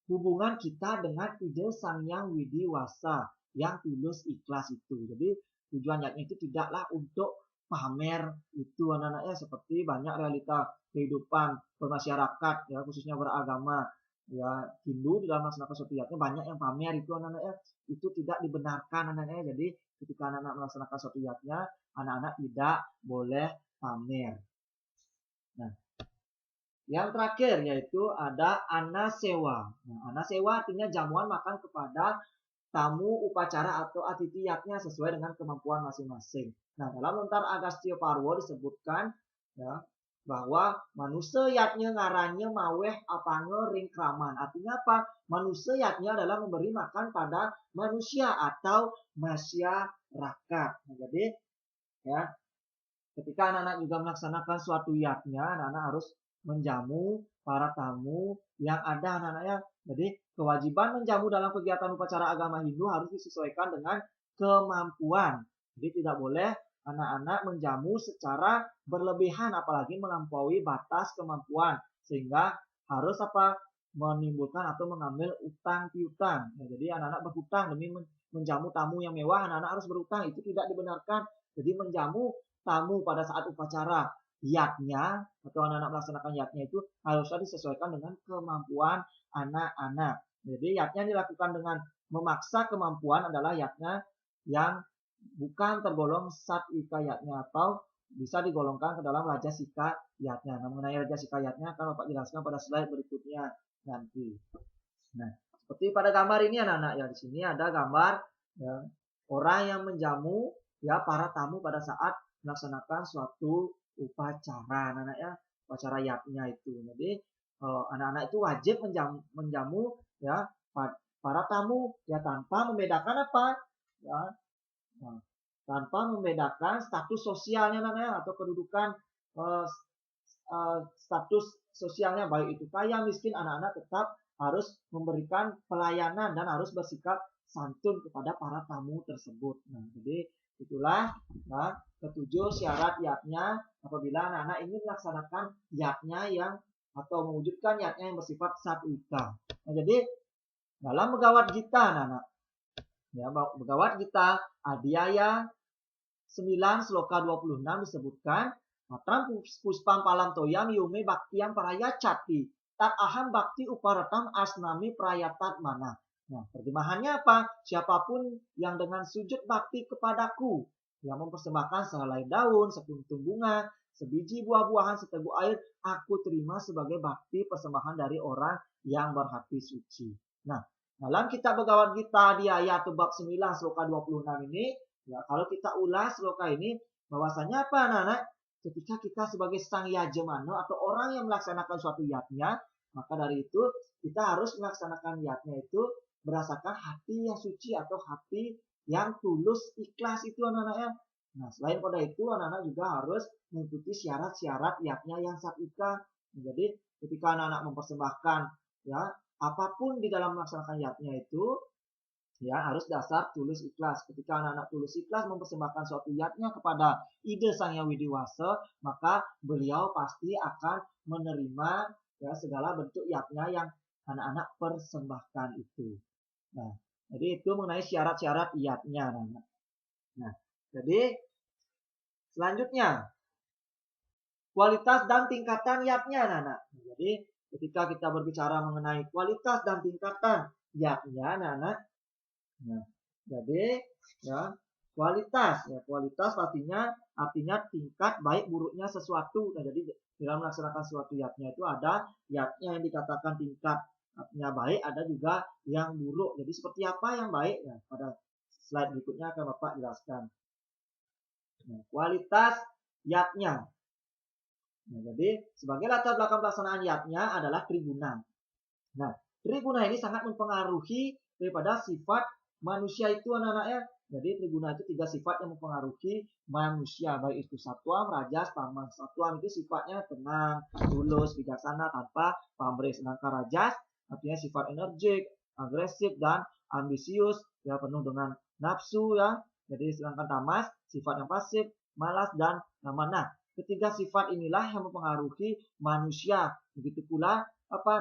hubungan kita dengan ide Sang Hyang Widiwasa yang tulus ikhlas itu. Jadi tujuan yatnya itu tidaklah untuk pamer itu anak-anaknya, seperti banyak realita kehidupan bermasyarakat ya, khususnya beragama ya Hindu di dalam melaksanakan suatu yatnya banyak yang pamer itu anak-anaknya, itu tidak dibenarkan anak-anaknya. Jadi ketika anak-anak melaksanakan suatu yatnya, anak-anak tidak boleh pamer. Nah, yang terakhir yaitu ada anasewa. Nah, anasewa artinya jamuan makan kepada tamu upacara atau atitiyatnya sesuai dengan kemampuan masing-masing. Nah, dalam lontar Agastya Parwo disebutkan ya, bahwa manusia yatnya ngarannya maweh apange ring kraman. Artinya apa? Manusia yatnya adalah memberi makan pada manusia atau masyarakat. Nah, jadi ya ketika anak-anak juga melaksanakan suatu yatnya, anak-anak harus menjamu para tamu yang ada anak-anak ya. Jadi kewajiban menjamu dalam kegiatan upacara agama Hindu harus disesuaikan dengan kemampuan. Jadi tidak boleh anak-anak menjamu secara berlebihan apalagi melampaui batas kemampuan sehingga harus menimbulkan atau mengambil utang piutang. Nah, jadi anak-anak berhutang demi menjamu tamu yang mewah, anak-anak harus berhutang, itu tidak dibenarkan. Jadi menjamu tamu pada saat upacara yatnya atau anak-anak melaksanakan yatnya itu harusnya disesuaikan dengan kemampuan anak-anak. Jadi yatnya dilakukan dengan memaksa kemampuan adalah yatnya yang bukan tergolong satwika yatnya atau bisa digolongkan ke dalam rajasika yatnya. Nah, mengenai rajasika yatnya akan Bapak jelaskan pada slide berikutnya nanti. Nah, seperti pada gambar ini anak-anak ya, di sini ada gambar ya, orang yang menjamu ya para tamu pada saat melaksanakan suatu upacara anak-anak ya, upacara yatnya itu. Jadi anak-anak itu wajib menjamu ya para tamu ya tanpa membedakan apa ya, nah, tanpa membedakan status sosialnya anak-anak atau kedudukan status sosialnya baik itu kaya miskin, anak-anak tetap harus memberikan pelayanan dan harus bersikap santun kepada para tamu tersebut. Nah, jadi itulah ketujuh syarat yatnya apabila anak-anak ingin melaksanakan yatnya yang atau mewujudkan yatnya yang bersifat satwika. Nah, jadi dalam Bhagavad Gita anak-anak ya, Bhagavad Gita Adhyaya 9 sloka 26 disebutkan matram puspam palam toyam yume bhaktiam parayacati tat aham bhakti uparatam asnami prayatat mana. Nah, terjemahannya apa? Siapapun yang dengan sujud bakti kepadaku, yang mempersembahkan sehelai daun, sepuntung bunga, sebiji buah-buahan, seteguk air, aku terima sebagai bakti persembahan dari orang yang berhati suci. Nah, dalam kitab Bhagavad Gita di ayat bab 9 sloka 26 ini, ya, kalau kita ulas sloka ini, bahwasanya apa anak-anak? Ketika kita sebagai sang yajemano atau orang yang melaksanakan suatu yatnya, maka dari itu kita harus melaksanakan yatnya itu berdasarkan hati yang suci atau hati yang tulus ikhlas itu anak-anak ya. Nah, selain pada itu anak-anak juga harus mengikuti syarat-syarat yatnya yang satwika. Jadi ketika anak-anak mempersembahkan ya apapun di dalam melaksanakan yatnya itu ya harus dasar tulus ikhlas. Ketika anak-anak tulus ikhlas mempersembahkan suatu yatnya kepada ide Sang Hyang Widiwasa, maka beliau pasti akan menerima ya segala bentuk yatnya yang anak-anak persembahkan itu. Nah, jadi itu mengenai syarat-syarat yatnya anak-anak. Nah, jadi selanjutnya kualitas dan tingkatan yatnya anak-anak. Jadi ketika kita berbicara mengenai kualitas dan tingkatan yatnya anak-anak, nah, jadi ya kualitas artinya tingkat baik buruknya sesuatu. Nah, jadi dalam melaksanakan suatu yatnya itu ada yatnya yang dikatakan tingkat artinya baik, ada juga yang buruk. Jadi seperti apa yang baik? Nah, pada slide berikutnya akan Bapak jelaskan. Nah, kualitas yatnya. Nah, jadi sebagai latar belakang pelaksanaan yatnya adalah triguna. Nah, triguna ini sangat mempengaruhi daripada sifat manusia itu anak-anak ya. Jadi triguna itu 3 sifat yang mempengaruhi manusia, baik itu satwam, rajas, tamas. Satwam itu sifatnya tenang, tulus, bijaksana, tanpa pamrih. Sedangkan rajas artinya sifat energik, agresif dan ambisius, ya penuh dengan nafsu ya. Jadi sedangkan tamas sifat yang pasif, malas dan amanah. Ketiga sifat inilah yang mempengaruhi manusia. Begitu pula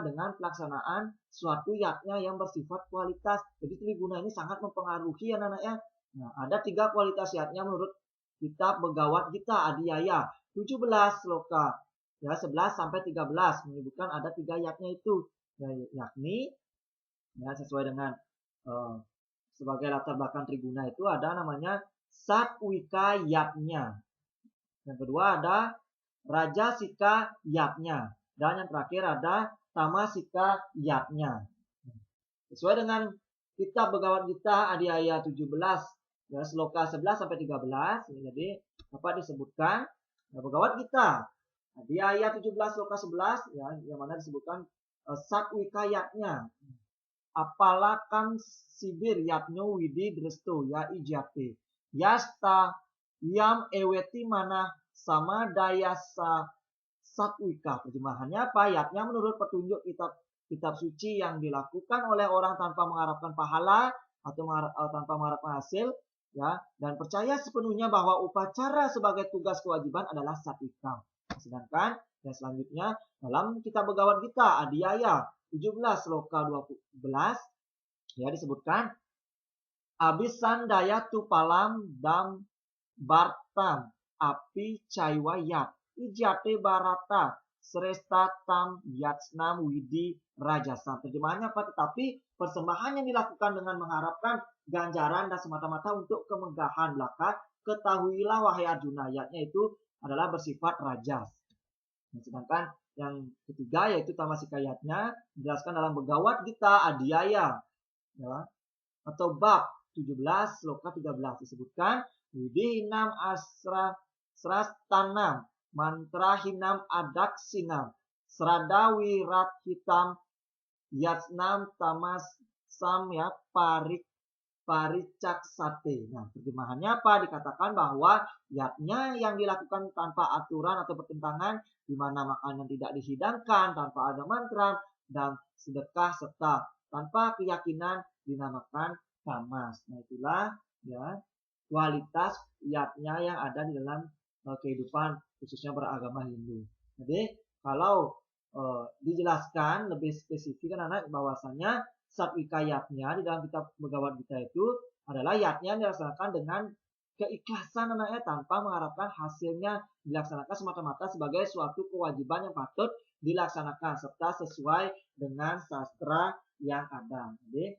dengan pelaksanaan suatu yatnya yang bersifat kualitas. Jadi triguna ini sangat mempengaruhi anak-anak ya. Nah, ada 3 kualitas yatnya menurut kitab Bhagavad Gita Adhyaya 17 sloka ya 11 sampai 13 menyebutkan ada 3 yatnya itu. Ya, yakni ya sesuai dengan sebagai latar belakang triguna itu ada namanya satwika yatnya. Yang kedua ada rajasika yatnya. Dan yang terakhir ada tamasika yatnya. Sesuai dengan kitab Bhagavad Gita Adhyaya 17 ya, sloka 11 sampai 13. Jadi dapat disebutkan Bhagavad Gita Adhyaya 17 sloka 11 ya, yang mana disebutkan satwika yatnya. Apalakan sibir yatnyo widi dresto ya ijate. Yasta yam eweti mana sama dayasa Satwika. Terjemahannya apa? Yatnya menurut petunjuk kitab suci yang dilakukan oleh orang tanpa mengharapkan pahala atau tanpa mengharapkan hasil, ya, dan percaya sepenuhnya bahwa upacara sebagai tugas kewajiban adalah satwika. Sedangkan yang selanjutnya dalam kitab Bhagavad Gita Adhyaya 17 sloka 12 ya disebutkan Abhisandayatu palam dam bartam api caiwayat ijate barata sresta tam yatsnam widi rajasa. Terjemahannya apa? Tetapi persembahan yang dilakukan dengan mengharapkan ganjaran dan semata-mata untuk kemegahan belaka, ketahuilah wahai Arjuna, ayatnya itu adalah bersifat rajas. Sedangkan yang ketiga yaitu tamasikayatnya dijelaskan dalam Bhagavad Gita Adhyaya ya, atau bab 17 sloka 13 disebutkan Widihinam asra srastanam mantrahinam adaksinam sradawi hitam yatsnam tamas sam ya paricaksate. Nah, terjemahannya apa? Dikatakan bahwa yatnya yang dilakukan tanpa aturan atau pertentangan, di mana makanan tidak dihidangkan, tanpa ada mantra, dan sedekah serta tanpa keyakinan dinamakan tamas. Nah, itulah ya kualitas yatnya yang ada di dalam kehidupan khususnya beragama Hindu. Jadi kalau dijelaskan lebih spesifik kan anak bahwasanya satwika yatnya di dalam kitab Bhagavad Gita itu adalah yatnya yang dilaksanakan dengan keikhlasan anaknya tanpa mengharapkan hasilnya, dilaksanakan semata-mata sebagai suatu kewajiban yang patut dilaksanakan serta sesuai dengan sastra yang ada. Jadi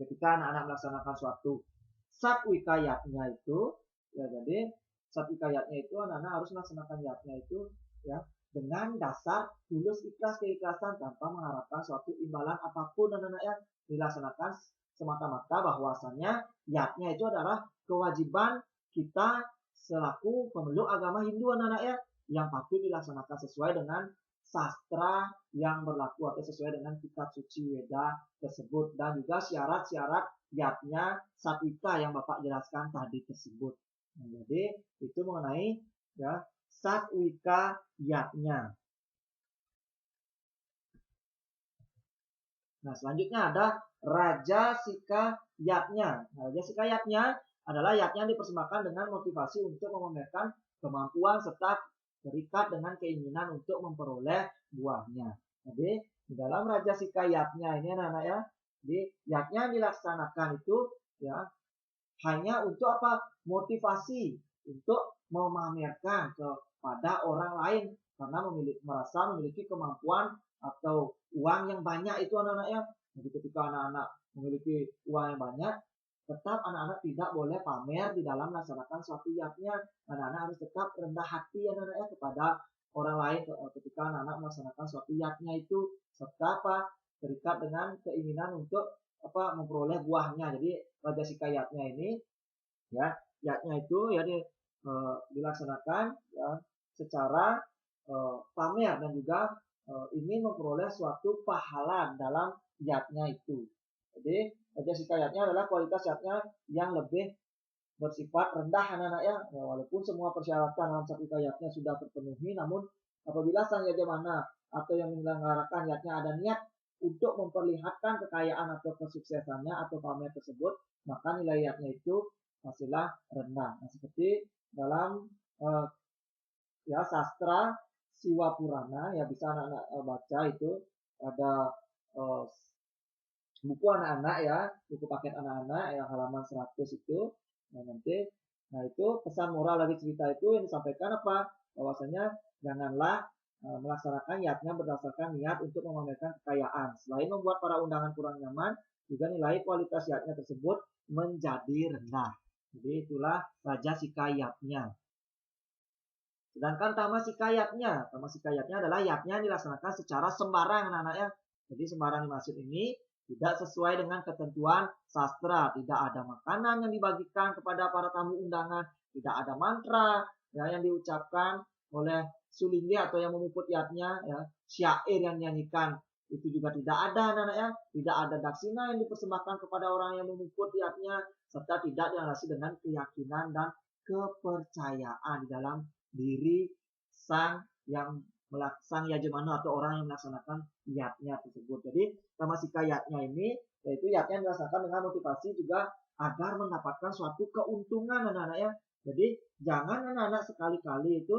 ketika anak-anak melaksanakan suatu satwika yatnya itu ya, jadi satwika yatnya itu anak-anak harus melaksanakan yatnya itu ya dengan dasar tulus ikhlas keikhlasan tanpa mengharapkan suatu imbalan apapun anak-anak yang dilaksanakan semata-mata bahwasannya yatnya itu adalah kewajiban kita selaku pemeluk agama Hindu anak-anak ya yang patut dilaksanakan sesuai dengan sastra yang berlaku atau sesuai dengan kitab suci Weda tersebut dan juga syarat-syarat yatnya satwika yang Bapak jelaskan tadi tersebut. Nah, jadi itu mengenai ya satwika yatnya. Nah, selanjutnya ada rajasika yatnya. Nah, rajasika yatnya adalah yatnya yang dipersembahkan dengan motivasi untuk memamerkan kemampuan serta terikat dengan keinginan untuk memperoleh buahnya. Jadi, di dalam rajasika yatnya ini anak-anak ya, di yatnya yang dilaksanakan itu ya hanya untuk apa? Motivasi untuk memamerkan kepada orang lain karena merasa memiliki kemampuan atau uang yang banyak itu anak-anaknya. Jadi ketika anak-anak memiliki uang yang banyak, tetap anak-anak tidak boleh pamer di dalam melaksanakan suatu yatnya. Anak-anak harus tetap rendah hati anak-anaknya kepada orang lain ketika anak-anak melaksanakan suatu yatnya itu serta apa? Terikat dengan keinginan untuk apa memperoleh buahnya. Jadi rajasika yatnya ini ya yatnya itu ya dilaksanakan ya secara pamer dan juga ingin memperoleh suatu pahala dalam yatnya itu. Jadi rajasika yatnya adalah kualitas yatnya yang lebih bersifat rendah anak-anak ya. Walaupun semua persyaratan dalam satwika yatnya sudah terpenuhi, namun apabila sang yajamana atau yang menyelenggarakan yatnya ada niat untuk memperlihatkan kekayaan atau kesuksesannya atau pamer tersebut, maka nilai yatnya itu hasilnya rendah. Nah, seperti dalam ya sastra Siwa Purana ya bisa anak-anak baca itu ada buku anak-anak ya, buku paket anak-anak yang halaman 100 itu. Nah itu pesan moral dari cerita itu yang disampaikan apa? Bahwasanya janganlah melaksanakan yatnya berdasarkan niat untuk memamerkan kekayaan. Selain membuat para undangan kurang nyaman, juga nilai kualitas yatnya tersebut menjadi rendah. Jadi itulah rajasika yatnya. Sedangkan tamasika yatnya adalah yatnya yang dilaksanakan secara sembarang anak-anak ya. Jadi sembarang dimaksud ini tidak sesuai dengan ketentuan sastra, tidak ada makanan yang dibagikan kepada para tamu undangan, tidak ada mantra ya, yang diucapkan oleh sulinggi atau yang memuput yatnya ya, syair yang dinyanyikan itu juga tidak ada anak-anak ya, tidak ada daksina yang dipersembahkan kepada orang yang memuput yatnya serta tidak dilandasi dengan keyakinan dan kepercayaan di dalam diri sang yang sang yajmana atau orang yang melaksanakan yatnya tersebut. Jadi tamasika yatnya ini yaitu yatnya dilaksanakan dengan motivasi juga agar mendapatkan suatu keuntungan anak-anak ya. Jadi jangan anak-anak sekali-kali itu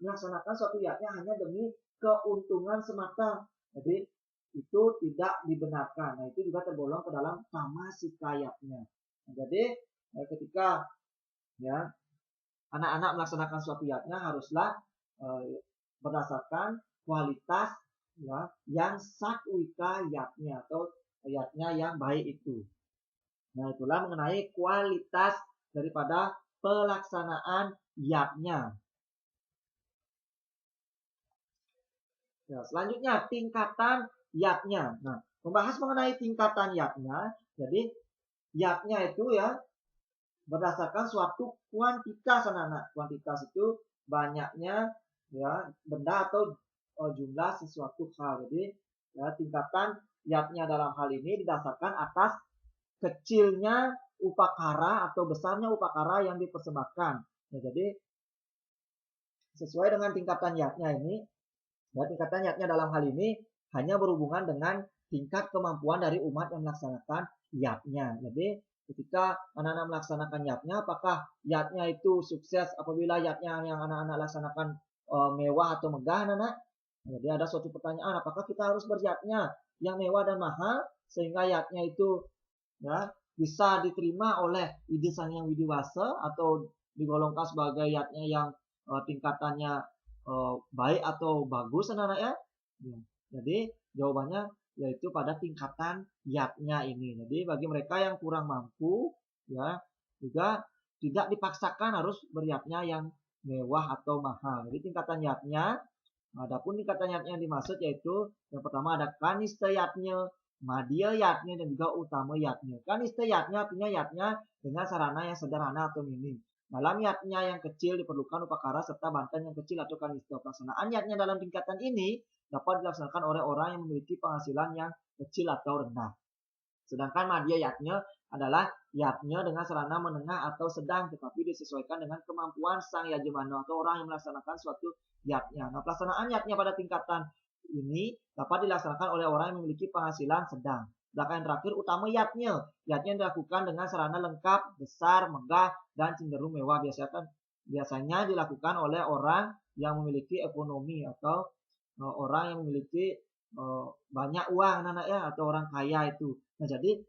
melaksanakan suatu yatnya hanya demi keuntungan semata. Jadi itu tidak dibenarkan. Nah, itu juga tergolong ke dalam tamasika yatnya. Nah, jadi ketika ya anak-anak melaksanakan suatu yatnya haruslah berdasarkan kualitas ya yang satwika yatnya atau yatnya yang baik itu. Nah, itulah mengenai kualitas daripada pelaksanaan yatnya. Ya, selanjutnya tingkatan yatnya. Nah, membahas mengenai tingkatan yatnya. Jadi yatnya itu ya berdasarkan suatu kuantitas anak-anak. Kuantitas itu banyaknya ya benda atau jumlah sesuatu hal. Jadi ya, tingkatan yatnya dalam hal ini didasarkan atas kecilnya upakara atau besarnya upakara yang dipersembahkan. Ya, jadi sesuai dengan tingkatan yatnya ini, ya, tingkatan yatnya dalam hal ini hanya berhubungan dengan tingkat kemampuan dari umat yang melaksanakan yatnya. Jadi ketika anak-anak melaksanakan yatnya, apakah yatnya itu sukses apabila yatnya yang anak-anak laksanakan mewah atau megah, anak-anak? Jadi ada suatu pertanyaan, apakah kita harus beryatnya yang mewah dan mahal sehingga yatnya itu ya bisa diterima oleh ide sang yang widiwasa atau digolongkan sebagai yatnya yang tingkatannya baik atau bagus anak-anak ya? Jadi jawabannya yaitu pada tingkatan yatnya ini. Jadi bagi mereka yang kurang mampu ya juga tidak dipaksakan harus beryatnya yang mewah atau mahal. Jadi tingkatan yatnya, adapun tingkatan yatnya yang dimaksud yaitu yang pertama ada kanista yatnya, madya yatnya dan juga utama yatnya. Kanista yatnya artinya yatnya dengan sarana yang sederhana atau minim. Dalam yatnya yang kecil diperlukan upakara serta banten yang kecil atau kanista. Pelaksanaan yatnya dalam tingkatan ini dapat dilaksanakan oleh orang yang memiliki penghasilan yang kecil atau rendah. Sedangkan madya yatnya adalah yatnya dengan sarana menengah atau sedang tetapi disesuaikan dengan kemampuan sang yajmana atau orang yang melaksanakan suatu yatnya. Nah, pelaksanaan yatnya pada tingkatan ini dapat dilaksanakan oleh orang yang memiliki penghasilan sedang. Sedangkan yang terakhir utama yatnya. Yatnya dilakukan dengan sarana lengkap, besar, megah, dan cenderung mewah. Biasanya dilakukan oleh orang yang memiliki ekonomi atau orang yang memiliki banyak uang anak-anak ya atau orang kaya itu. Nah, jadi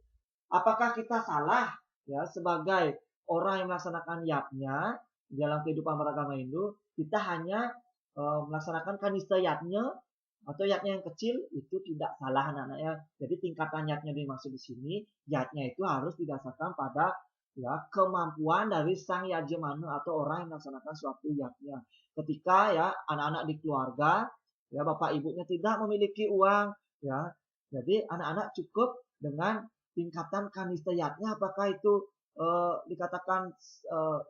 apakah kita salah ya sebagai orang yang melaksanakan yatnya dalam kehidupan beragama Hindu, kita hanya melaksanakan kanista yatnya atau yatnya yang kecil itu tidak salah anak-anak ya. Jadi tingkatan yatnya dimaksud di sini, yatnya itu harus didasarkan pada ya kemampuan dari sang yajmana atau orang yang melaksanakan suatu yatnya. Ketika ya anak-anak di keluarga ya bapak ibunya tidak memiliki uang ya, jadi anak-anak cukup dengan tingkatan kanista yatnya. Apakah itu dikatakan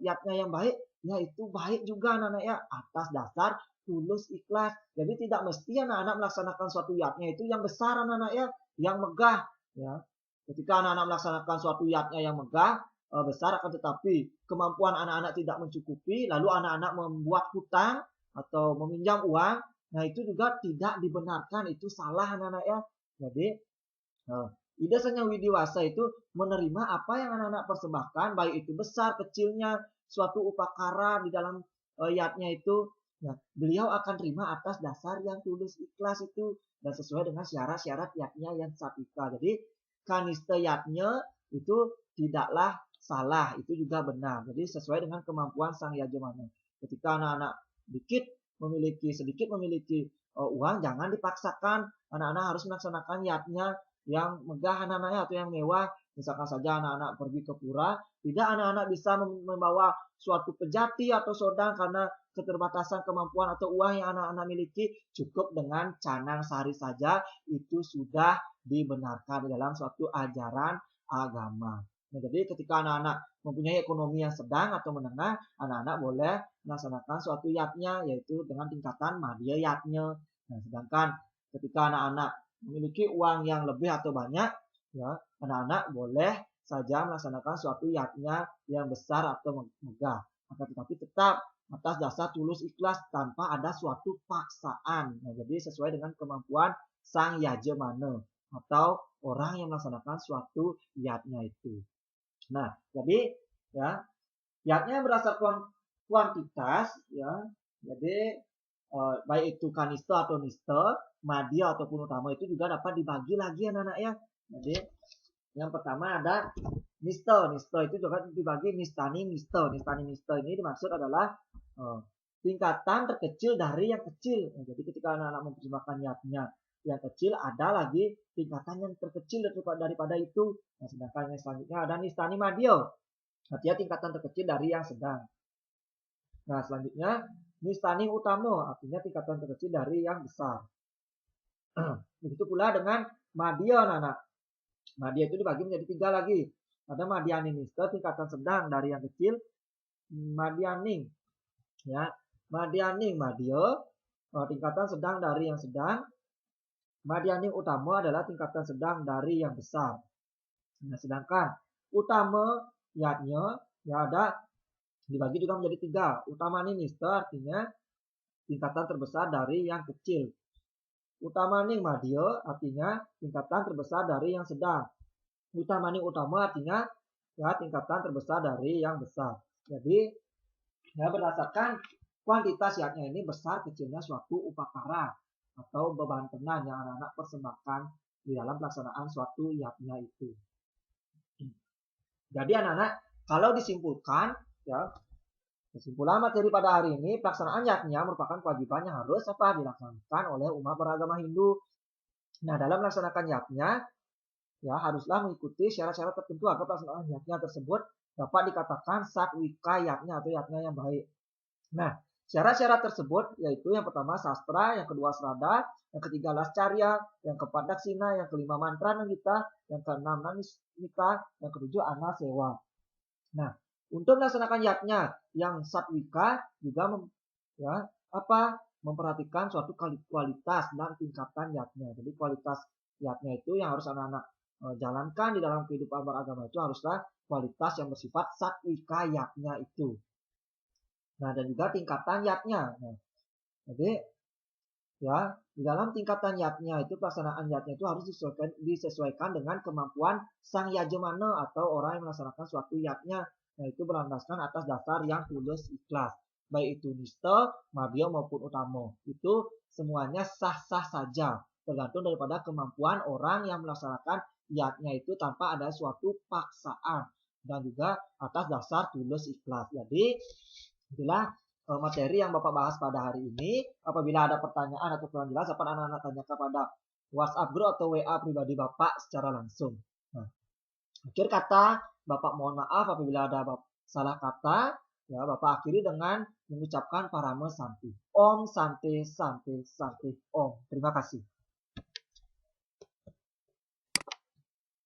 yatnya yang baik? Ya itu baik juga anak-anak ya atas dasar tulus ikhlas. Jadi tidak mesti anak-anak melaksanakan suatu yatnya itu yang besar anak-anak ya, yang megah ya. Ketika anak-anak melaksanakan suatu yatnya yang megah besar akan tetapi kemampuan anak-anak tidak mencukupi, lalu anak-anak membuat hutang atau meminjam uang, nah itu juga tidak dibenarkan, itu salah anak-anak ya. Jadi ide sang yang widiwasa itu menerima apa yang anak-anak persembahkan, baik itu besar kecilnya suatu upakara di dalam yatnya itu. Nah, beliau akan terima atas dasar yang tulus ikhlas itu dan sesuai dengan syarat-syarat yatnya yang satvika. Jadi kanista yatnya itu tidaklah salah, itu juga benar. Jadi sesuai dengan kemampuan sang yajmana. Ketika anak-anak sedikit memiliki uang, jangan dipaksakan anak-anak harus melaksanakan yatnya yang megah anak-anaknya atau yang mewah. Misalkan saja anak-anak pergi ke pura, tidak anak-anak bisa membawa suatu pejati atau sodang karena keterbatasan kemampuan atau uang yang anak-anak miliki. Cukup dengan canang sari saja itu sudah dibenarkan dalam suatu ajaran agama. Nah, jadi ketika anak-anak mempunyai ekonomi yang sedang atau menengah, anak-anak boleh melaksanakan suatu yatnya yaitu dengan tingkatan madya yatnya. Nah, sedangkan ketika anak-anak memiliki uang yang lebih atau banyak, ya anak-anak boleh saja melaksanakan suatu yatnya yang besar atau megah. Akan tetapi tetap atas dasar tulus ikhlas tanpa ada suatu paksaan. Nah, jadi sesuai dengan kemampuan sang yajemana atau orang yang melaksanakan suatu yatnya itu. Nah, jadi ya yatnya berdasarkan kuantitas ya. Jadi baik itu kanista atau nista, madya ataupun utama itu juga dapat dibagi lagi anak-anak ya. Jadi yang pertama ada nista. Nista itu juga dibagi nistani nista. Nistani nista ini dimaksud adalah tingkatan terkecil dari yang kecil. Nah, jadi ketika anak-anak mempersembahkan yatnya yang kecil, ada lagi tingkatan yang terkecil daripada itu. Nah, sedangkan yang selanjutnya ada nistani madya. Artinya tingkatan terkecil dari yang sedang. Nah, selanjutnya nistani utama, artinya tingkatan terkecil dari yang besar. Begitu pula dengan madya, anak-anak. Madya itu dibagi menjadi 3 lagi. Ada madyaning nista, tingkatan sedang dari yang kecil. Madyaning, ya, madyaning madya, tingkatan sedang dari yang sedang. Madyaning utama adalah tingkatan sedang dari yang besar. Nah, sedangkan utama yatnya ya ada dibagi juga menjadi 3. Utama nista artinya tingkatan terbesar dari yang kecil. Utamaning madya artinya tingkatan terbesar dari yang sedang. Utamaning utama artinya ya tingkatan terbesar dari yang besar. Jadi ya berdasarkan kuantitas yatnya ini besar kecilnya suatu upakara atau beban tenan yang anak-anak persembahkan di dalam pelaksanaan suatu yatnya itu. Jadi anak-anak kalau disimpulkan ya, kesimpulan materi pada hari ini, pelaksanaan yatnya merupakan kewajiban yang harus dilaksanakan oleh umat beragama Hindu. Nah, dalam melaksanakan yatnya ya haruslah mengikuti syarat-syarat tertentu agar pelaksanaan yatnya tersebut dapat dikatakan satwika yatnya atau yatnya yang baik. Nah, syarat-syarat tersebut yaitu yang pertama sastra, yang kedua srada, yang ketiga lascarya, yang keempat daksina, yang kelima mantra nangita, yang keenam nanismita, yang ketujuh anasewa. Nah, untuk melaksanakan yatnya yang satwika juga memperhatikan suatu kualitas dan tingkatan yatnya. Jadi kualitas yatnya itu yang harus anak-anak jalankan di dalam kehidupan beragama itu haruslah kualitas yang bersifat satwika yatnya itu. Nah, dan juga tingkatan yatnya. Nah, jadi ya di dalam tingkatan yatnya itu pelaksanaan yatnya itu harus disesuaikan dengan kemampuan sang yajemana atau orang yang melaksanakan suatu yatnya. Nah, itu berlandaskan atas dasar yang tulus ikhlas. Baik itu nista, madya maupun utama. Itu semuanya sah-sah saja. Tergantung daripada kemampuan orang yang melaksanakan yatnya itu tanpa ada suatu paksaan. Dan juga atas dasar tulus ikhlas. Jadi itulah materi yang Bapak bahas pada hari ini. Apabila ada pertanyaan atau kurang jelas, dapat anak-anak tanya kepada WhatsApp group atau WA pribadi Bapak secara langsung. Nah, akhir kata, Bapak mohon maaf apabila ada salah kata. Ya, Bapak akhiri dengan mengucapkan parama santi. Om santi santi santi om. Terima kasih.